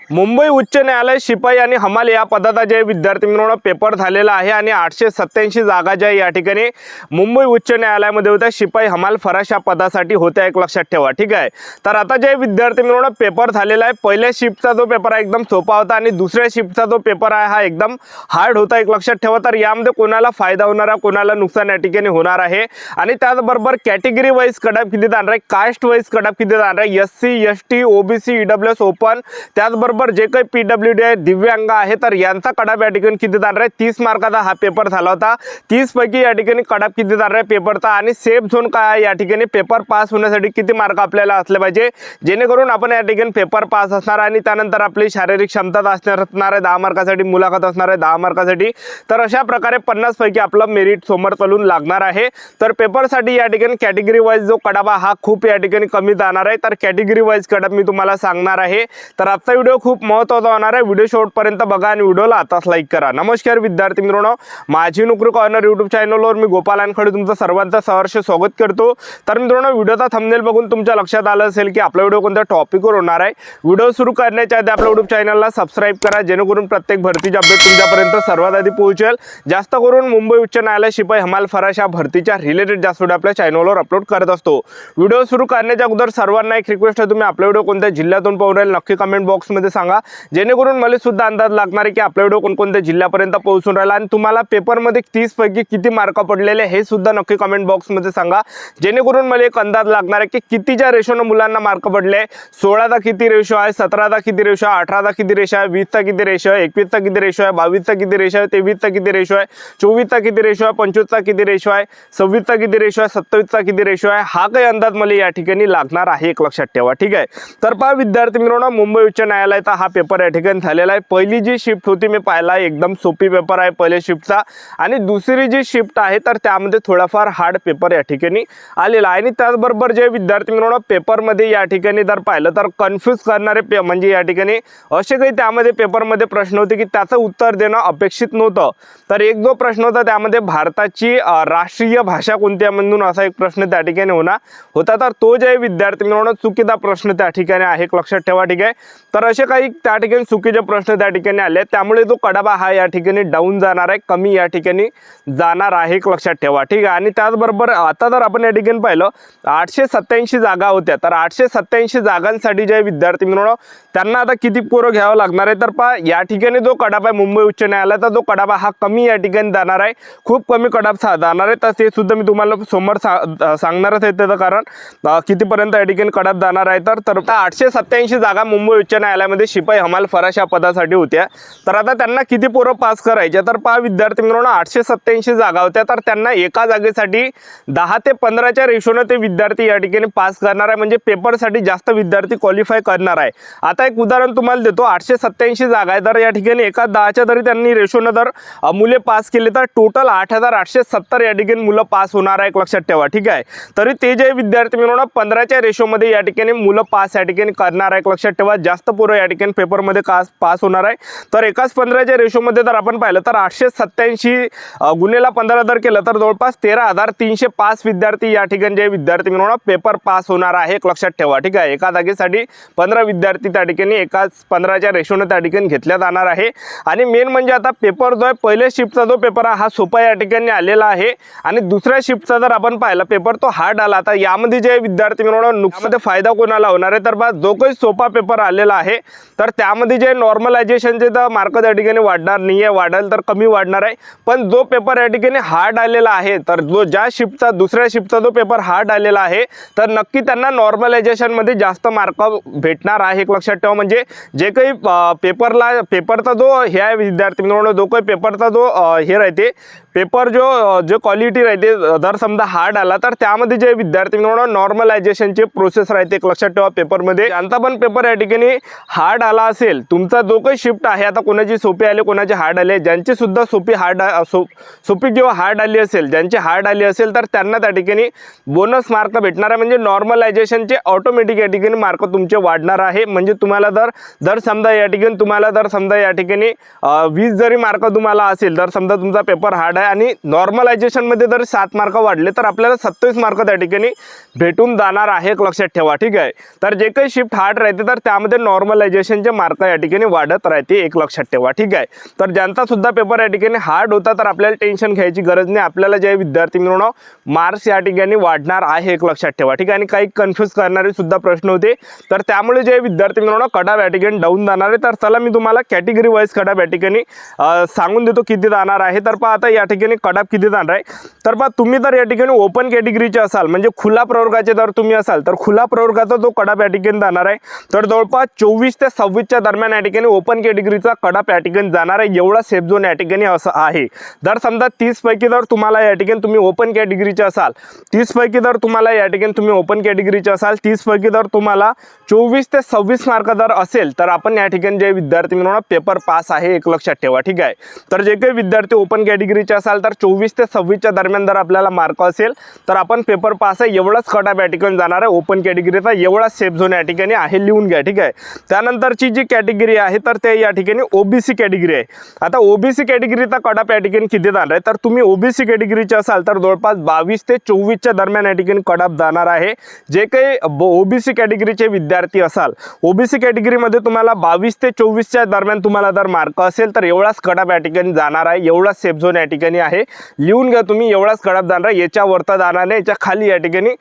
मुंबई उच्च न्यायालय शिपाई आणि हमाल या पदाचा जे विद्यार्थी मित्रांनो पेपर झालेला आहे आणि 887 जागा ज्या या ठिकाणी मुंबई उच्च न्यायालयामध्ये होत्या शिपाई हमाल फराश या पदासाठी होत्या, एक लक्षात ठेवा, ठीक आहे। तर आता जे विद्यार्थी मित्रांनो पेपर झालेला आहे, पहिल्या शिफ्टचा जो पेपर आहे एकदम सोपा होता आणि दुसऱ्या शिफ्टचा जो पेपर आहे हा एकदम हार्ड होता, एक लक्षात ठेवा। तर यामध्ये कोणाला फायदा होणार आहे, कोणाला नुकसान या ठिकाणी होणार आहे आणि त्याचबरोबर कॅटेगरी वाईज कटऑफ किती जाणार आहे, कास्ट वाईज कटऑफ किती जाणार आहे, SC ST OBC EWS open, त्याचबरोबर जे काही पीडब्ल्यूडी आहे दिव्यांग आहे तर यांचा कडाप या ठिकाणी किती जाणार आहे। 30 मार्काचा हा पेपर झाला होता, 30 पैकी या ठिकाणी कडाप किती जाणार आहे पेपरचा आणि सेफ झोन काय आहे, या ठिकाणी पेपर पास होण्यासाठी किती मार्क आपल्याला असले पाहिजे जेणेकरून आपण या ठिकाणी पेपर पास असणार आणि त्यानंतर आपली शारीरिक क्षमता असणार आहे 10 मार्कासाठी, मुलाखत असणार आहे 10 मार्कासाठी। तर अशा प्रकारे 50 पैकी आपलं मेरिट समोर चालून लागणार आहे। तर पेपरसाठी या ठिकाणी कॅटेगरी वाईज जो कडाप हा खूप या ठिकाणी कमी जाणार आहे, तर कॅटेगरी वाईज कडाप मी तुम्हाला सांगणार आहे। तर आजचा व्हिडिओ खूप महत्त्वाचा होणार आहे, व्हिडिओ शेवटपर्यंत बघा आणि व्हिडिओला आताच लाईक करा। नमस्कार विद्यार्थी मित्रांनो, माझी नोकरी कॉर्नर यूट्यूब चॅनलवर मी गोपाल वानखडे तुमचं सर्वांचं सहर्ष स्वागत करतो। तर मित्रांनो, व्हिडिओचा थंबनेल बघून तुमच्या लक्षात आलं असेल की आपला व्हिडिओ कोणत्या टॉपिकवर होणार आहे। व्हिडिओ सुरू करण्याच्या आधी आपल्या यूट्यूब चॅनलला सबस्क्राइब करा जेणेकरून प्रत्येक भरतीची अपडेट तुमच्यापर्यंत सर्वात आधी पोहोचेल। जास्त करून मुंबई उच्च न्यायालय शिपाई हमाल फराश या भरतीच्या रिलेटेड जास्त व्हिडिओ आपल्या चॅनलवर अपलोड करत असतो। व्हिडिओ सुरू करण्याच्या अगोदर सर्वांना एक रिक्वेस्ट आहे, तुम्ही आपला व्हिडिओ कोणत्या जिल्ह्यातून पाहून राहील नक्की कमेंट बॉक्समध्ये सांगा जेणेकरून मला सुद्धा अंदाज लागणार आहे की आपला व्हिडिओ कोणकोणत्या जिल्ह्यापर्यंत पोहोचून राहिला आणि तुम्हाला पेपरमध्ये 30 पैकी किती मार्क पडलेले हे सुद्धा नक्की कमेंट बॉक्समध्ये सांगा जेणेकरून मला एक अंदाज लागणार आहे की कितीच्या रेशोने मुलांना मार्क पडले। 16चा किती रेशो आहे, 17चा किती रेशो आहे, 18चा किती रेशो आहे, 20चा किती रेशो आहे, 21चा किती रेशो आहे, 22चा किती रेशो आहे, 23चा किती रेशो आहे, 24चा किती रेशो आहे, 25चा किती रेशो आहे, 26चा किती रेशो आहे, 27चा किती रेशो आहे, हा काही अंदाज मला या ठिकाणी लागणार आहे, एक लक्षात ठेवा, ठीक आहे। तर पहा विद्यार्थी मित्रांनो, मुंबई उच्च न्यायालयाचा हा पेपर या ठिकाणी झालेला आहे। पहिली जी शिफ्ट होती मी पाहिला एकदम सोपी पेपर आहे पहिल्या शिफ्टचा आणि दुसरी जी शिफ्ट आहे तर त्यामध्ये थोडाफार हार्ड पेपर या ठिकाणी आलेला आहे आणि त्याचबरोबर जे विद्यार्थी मित्रांनो पेपरमध्ये या ठिकाणी जर पाहिलं तर कन्फ्यूज करणारे म्हणजे या ठिकाणी असे काही त्यामध्ये पेपरमध्ये प्रश्न होते की त्याचं उत्तर देणं अपेक्षित नव्हतं। तर एक जो प्रश्न होता त्यामध्ये भारताची राष्ट्रीय भाषा कोणती आहे म्हणून असा एक प्रश्न त्या ठिकाणी होता, तर तो जे विद्यार्थी मित्रांनो चुकीचा प्रश्न त्या ठिकाणी आहे, एक लक्षात ठेवा, ठीक आहे। तर असे काही त्या ठिकाणी चुकीचे प्रश्न त्या ठिकाणी आले त्यामुळे जो कडाबा हा या ठिकाणी डाऊन जाणार आहे, कमी या ठिकाणी जाणार आहे, एक लक्षात ठेवा, ठीक आहे। आणि त्याचबरोबर आता जर आपण या ठिकाणी पाहिलं 887 जागा होत्या, तर 887 जागांसाठी जे विद्यार्थी मित्रांनो त्यांना आता किती पोरं घ्यावं लागणार आहे, तर पहा या ठिकाणी जो कडाप आहे मुंबई उच्च न्यायालयाचा जो कडाप हा कमी या ठिकाणी जाणार आहे, खूप कमी कडाप जाणार आहे। तर ते सुद्धा मी तुम्हाला समोर सांगणारच आहे त्याचं कारण कितीपर्यंत या ठिकाणी कडाप जाणार आहे। तर 887 जागा मुंबई उच्च न्यायालयामध्ये शिपाई हमाल फराश या पदासाठी होत्या, तर आता त्यांना किती पोरं पास करायचे, तर पहा विद्यार्थी मित्रांनो 887 जागा होत्या, तर त्यांना एका जागेसाठी 10 ते 15च्या रेशोने ते विद्यार्थी या ठिकाणी पास करणार आहे, म्हणजे पेपरसाठी जास्त विद्यार्थी क्वालिफाय करणार आहे। आता एक उदाहरण तुम्हाला देतो, 887 जागा आहे तर या ठिकाणी एका 10च्या तरी त्यांनी रेशोने जर मुले पास केले तर टोटल 8870 या ठिकाणी मुलं पास होणार आहे, एक लक्षात ठेवा, ठीक आहे। तरी ते जे विद्यार्थी मित्रांनो 15च्या रेशोमध्ये या ठिकाणी मुलं पास या ठिकाणी करणार आहे, एक लक्षात ठेवा, जास्त पोरं या ठिकाणी पेपरमध्ये पास होणार आहे। तर एकाच 15च्या रेशोमध्ये जर आपण पाहिलं तर 887 गुणेला 15 जर केलं तर जवळपास 13,305 विद्यार्थी या ठिकाणी जे विद्यार्थी मित्रांनो पेपर पास होणार आहे, एक लक्षात ठेवा, ठीक आहे। एका जागेसाठी 15 विद्यार्थी त्या ठिकाणी एकाच 15च्या रेशोने त्या ठिकाणी घेतल्या जाणार आहे। आणि मेन म्हणजे आता पेपर जो आहे पहिल्या शिफ्टचा जो पेपर हा सोपा या ठिकाणी आलेला आहे आणि दुसऱ्या शिफ्टचा जर आपण पाहिला पेपर तो हार्ड आला। आता यामध्ये जे विद्यार्थी मित्रांनो नुकसानामध्ये फायदा कोणाला होणार आहे, तर बा जो काही सोपा पेपर आलेला आहे तर त्यामध्ये जे नॉर्मलायझेशनचे तर मार्क त्या ठिकाणी वाढणार नाही आहे, वाढेल तर कमी वाढणार आहे, पण जो पेपर या ठिकाणी हार्ड आलेला आहे तर जो ज्या शिफ्टचा दुसऱ्या शिफ्टचा जो पेपर हार्ड आलेला आहे तर नक्की त्यांना नॉर्मलायझेशनमध्ये जास्त मार्क भेटणार आहे, एक लक्षात ठेवा। म्हणजे जे काही पेपरचा जो हे आहे विद्यार्थी मित्रांनो जो काही पेपरचा जो हे राहते पेपर जो क्वालिटी राहते जर समजा हार्ड आला तर त्यामध्ये जे विद्यार्थी मित्रांनो नॉर्मलायझेशनचे प्रोसेस राहते, एक लक्षात ठेवा। पेपरमध्ये ज्यांचा पण पेपर या ठिकाणी हार्ड आला असेल, तुमचा जो काही शिफ्ट आहे आता कोणाची सोपी आले कोणाची हार्ड आले, ज्यांची सुद्धा सोपी किंवा हार्ड आली असेल, ज्यांची हार्ड आली असेल तर त्यांना त्या ठिकाणी बोनस मार्क भेटणार आहे, म्हणजे नॉर्मलायझेशनचे ऑटोमॅटिक या ठिकाणी मार्क तुमचे वाढणार आहे। म्हणजे तुम्हाला जर समजा या ठिकाणी 20 जरी मार्क तुम्हाला असेल, जर समजा तुमचा पेपर हार्ड आहे आहे आणि नॉर्मलायझेशनमध्ये जर 7 मार्क वाढले तर आपल्याला 27 मार्क त्या ठिकाणी भेटून जाणार आहे, एक लक्षात ठेवा. ठीक आहे, तर जे काही शिफ्ट हार्ड राहते तर त्यामध्ये नॉर्मलायझेशनचे मार्क या ठिकाणी वाढत राहते, एक लक्षात ठेवा. ठीक आहे, तर ज्यांचा सुद्धा पेपर या ठिकाणी हार्ड होता तर आपल्याला टेन्शन घ्यायची गरज नाही. आपल्याला जे विद्यार्थी मिळवणं मार्क्स या ठिकाणी वाढणार आहे, एक लक्षात ठेवा. ठीक आहे, आणि काही कन्फ्यूज करणारे सुद्धा प्रश्न होते तर त्यामुळे जे विद्यार्थी मिळवणं कडाप या ठिकाणी डाऊन जाणार आहे. तर चला मी तुम्हाला कॅटेगरी वाईज कडाप या ठिकाणी सांगून देतो किती जाणार आहे. तर पहा आता या ठिकाणी कडाप किती जाणार आहे. तर पहा तुम्ही तर या ठिकाणी ओपन कॅटेगरीचे असाल म्हणजे खुला प्रवर्गाचे जर तुम्ही असाल तर खुला प्रवर्गाचा जो कडाप या ठिकाणी जाणार आहे तर जवळपास 24 ते 26च्या दरम्यान या ठिकाणी ओपन कॅटेगरीचा कडाप या ठिकाणी जाणार आहे, एवढा सेफ झोन या ठिकाणी असं आहे. जर समजा 30 पैकी जर तुम्हाला या ठिकाणी तुम्ही ओपन कॅटेगरीचे असाल, 30 पैकी जर तुम्हाला या ठिकाणी तुम्ही ओपन कॅटेगरीचे असाल, 30 पैकी जर तुम्हाला 24 ते 26 मार्क जर असेल तर आपण या ठिकाणी जे विद्यार्थी मिळवणं पेपर पास आहे, एक लक्षात ठेवा. ठीक आहे, तर जे काही विद्यार्थी ओपन कॅटेगरीचे असाल तर 24 ते 26च्या दरम्यान जर आपल्याला मार्क असेल तर आपण पेपर पास आहे, एवढाच कडाप या ठिकाणी जाणार आहे. ओपन कॅटेगरीचा एवढा सेफ झोन या ठिकाणी आहे, लिहून घ्या. ठीक आहे, त्यानंतरची जी कॅटेगरी आहे तर ते या ठिकाणी ओबीसी कॅटेगरी आहे. आता ओबीसी कॅटेगरीचा कडाप या ठिकाणी किती जाणार आहे तर तुम्ही ओबीसी कॅटेगरीचे असाल तर जवळपास 22 ते 24च्या दरम्यान या ठिकाणी कडाप जाणार आहे. जे काही ओबीसी कॅटेगरीचे विद्यार्थी असाल, ओबीसी कॅटेगरीमध्ये तुम्हाला 22 ते 24च्या दरम्यान तुम्हाला जर मार्क असेल तर एवढाच कडाप या ठिकाणी जाणार आहे, एवढाच सेफ झोन या ठिकाणी आहे, लिहून घ्या तुम्ही. एवढाच कडाप जाणार आहे, याच्या वरता जाणार नाही, याच्या खाली या ठिकाणी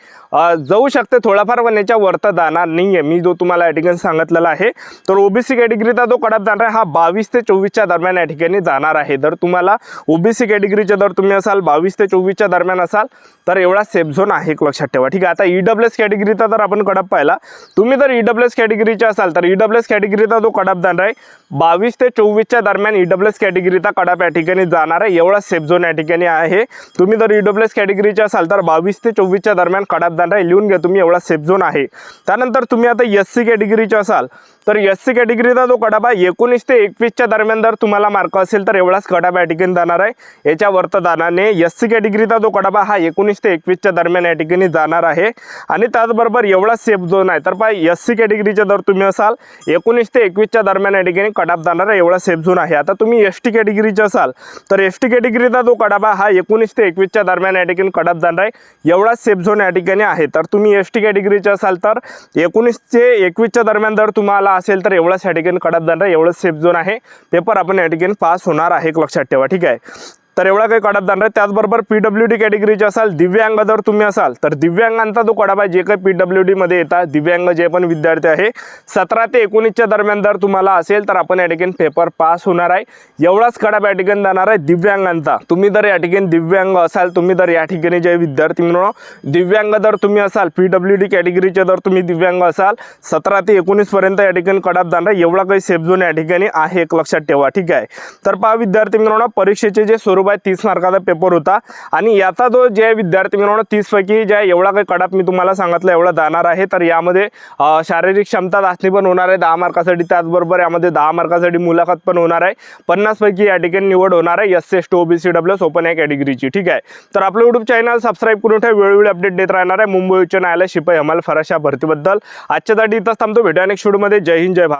जाऊ शकते थोडाफार पण याच्या वरता जाणार नाही आहे, मी जो तुम्हाला या ठिकाणी सांगितलेला आहे. तर ओबीसी कॅटेगरीचा जो कडाप जाणार आहे हा 22 ते 24च्या दरम्यान या ठिकाणी जाणार आहे. जर तुम्हाला ओबीसी कॅटेगरीचे जर तुम्ही असाल 22 ते 24च्या दरम्यान असाल तर एवढा सेफ झोन आहे, एक लक्षात ठेवा. ठीक आहे, आता ईडब्ल्यूएस कॅटेगरीचा जर आपण कडाप पाहिला, तुम्ही जर ईडब्ल्यूएस कॅटेगरीचे असाल तर ईडब्ल्यूएस कॅटेगरीचा जो कडाप जाणार आहे 22 ते 24च्या दरम्यान ईडब्ल्यूएस कॅटेगरीचा कडाप या ठिकाणी जाणार आहे, एवढा सेफ झोन या ठिकाणी आहे. तुम्ही जर ईडब्ल्यूएस कॅटेगरीचे असाल तर 22 ते 24च्या दरम्यान कडाप जाणार आहे, लिहून घ्या तुम्ही, एवढा सेफ झोन आहे. त्यानंतर तुम्ही आता एससी कॅटेगरीचे असाल तर एससी कॅटेगरीचा जो कडाप आहे 19 ते 21च्या दरम्यान जर तुम्हाला मार्क असेल तर एवढाच कडाप या ठिकाणी जाणार आहे, याच्या वरता जाणार नाही. एससी कॅटेगरीचा जो कडाप हा 19 ते 21च्या दरम्यान या ठिकाणी जाणार आहे आणि त्याचबरोबर एवढा सेफ झोन आहे. तर पहा एससी कॅटेगरीचे जर तुम्ही असाल 19 ते 21च्या दरम्यान या ठिकाणी कडाप जाणार आहे, एवढा सेफ झोन आहे. आता तुम्ही एसटी कॅटेगरीचे असाल तर एसटी कॅटेगरीचा जो कडाप हा 19 ते 21च्या दरम्यान या ठिकाणी कडाप जाणार आहे, एवढा सेफ झोन या ठिकाणी आहे. तर तुम्ही एसटी कॅटेगरीचे असाल तर 19 ते 21च्या दरम्यान जर तुम्हाला असेल तर एवढाच या ठिकाणी कडाप जाणार, एवढं सेफ झोन आहे, पेपर आपण या ठिकाणी पास होणार आहे, एक लक्षात ठेवा. ठीक आहे, तर एवढा काही कडाप जाणार आहे. त्याचबरोबर पीडब्ल्यूडी कॅटेगरीचे असाल, दिव्यांग जर तुम्ही असाल तर दिव्यांगांचा जो कडाप आहे, जे काही पीडब्ल्यूडी मध्ये येतात दिव्यांग जे पण विद्यार्थी आहे 17 ते 19च्या दरम्यान जर तुम्हाला असेल तर आपण या ठिकाणी पेपर पास होणार आहे, एवढाच कडाप या ठिकाणी जाणार आहे दिव्यांगांचा. तुम्ही जर या ठिकाणी दिव्यांग असाल, तुम्ही जर या ठिकाणी जे विद्यार्थी म्हणून दिव्यांग जर तुम्ही असाल, पीडब्ल्यूडी कॅटेगरीचे जर तुम्ही दिव्यांग असाल 17 ते 19 पर्यंत या ठिकाणी कडाप जाणार, एवढा काही सेफ झोन या ठिकाणी आहे, एक लक्षात ठेवा. ठीक आहे, तर पहा विद्यार्थी मित्रांनो, परीक्षेचे जे स्वरूप 30 मार्काचा पेपर होता आणि याचा जो जे विद्यार्थी मित्रांनो 30 पैकी ज्या एवढा काही कडाप मी तुम्हाला सांगितलं एवढा जाणार आहे. तर यामध्ये शारीरिक क्षमता चाचणी पण होणार आहे 10 मार्कासाठी, त्याचबरोबर यामध्ये 10 मार्कासाठी मुलाखत पण होणार आहे. 50 पैकी या ठिकाणी निवड होणार आहे SC ST OBC WS open या कॅटेगरीची. ठीक आहे, तर आपलं युट्यूब चॅनल सबस्क्राईब करून ठेवा, वेळोवेळी अपडेट देत राहणार आहे मुंबई उच्च न्यायालय शिपाई हमाल फराशा भरतीबद्दल. आजच्यासाठी इथंच थांबतो, भेटूया नेक्स्ट व्हिडिओमध्ये. जय हिंद, जय भारत.